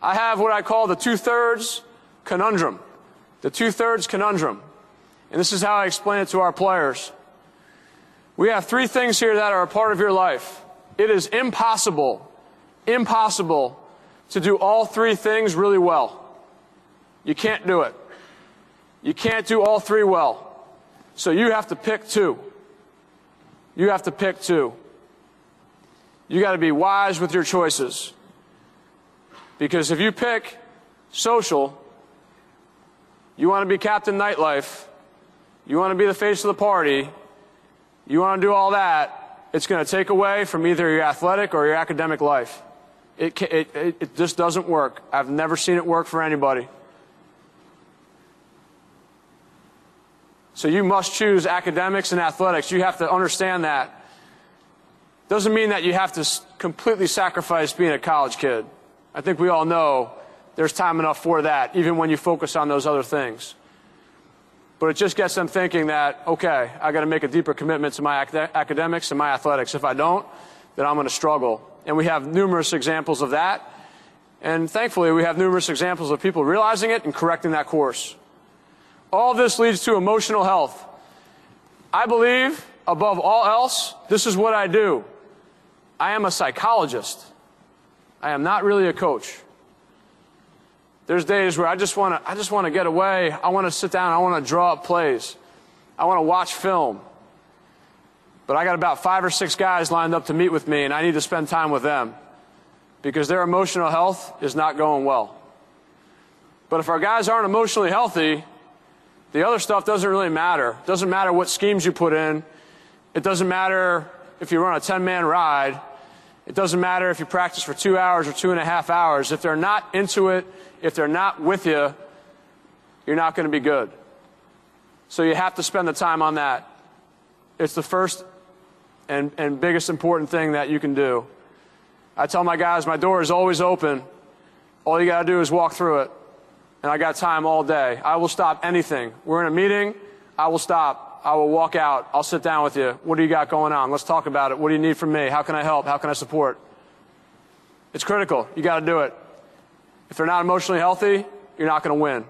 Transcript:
I have what I call the two-thirds conundrum. The two-thirds conundrum. And this is how I explain it to our players. We have three things here that are a part of your life. It is impossible to do all three things really well. You can't do it. You can't do all three well. So you have to pick two. You have to pick two. You got to be wise with your choices. Because if you pick social, you want to be Captain Nightlife, you want to be the face of the party, you want to do all that, it's going to take away from either your athletic or your academic life. It just doesn't work. I've never seen it work for anybody. So you must choose academics and athletics. You have to understand that. Doesn't mean that you have to completely sacrifice being a college kid. I think we all know there's time enough for that, even when you focus on those other things. But it just gets them thinking that, okay, I got to make a deeper commitment to my academics and my athletics. If I don't, then I'm going to struggle. And we have numerous examples of that. And thankfully, we have numerous examples of people realizing it and correcting that course. All this leads to emotional health. I believe, above all else, this is what I do. I am a psychologist. I am not really a coach. There's days where I just want to get away. I want to sit down. I want to draw up plays. I want to watch film. But I got about 5 or 6 guys lined up to meet with me, and I need to spend time with them because their emotional health is not going well. But if our guys aren't emotionally healthy, the other stuff doesn't really matter. It doesn't matter what schemes you put in. It doesn't matter if you run a 10-man ride. It doesn't matter if you practice for 2 hours or 2.5 hours. If they're not into it, if they're not with you, you're not going to be good. So you have to spend the time on that. It's the first and biggest important thing that you can do. I tell my guys, my door is always open. All you got to do is walk through it. And I got time all day. I will stop anything. We're in a meeting. I will stop. I will walk out. I'll sit down with you. What do you got going on? Let's talk about it. What do you need from me? How can I help? How can I support? It's critical. You got to do it. If they're not emotionally healthy, you're not going to win.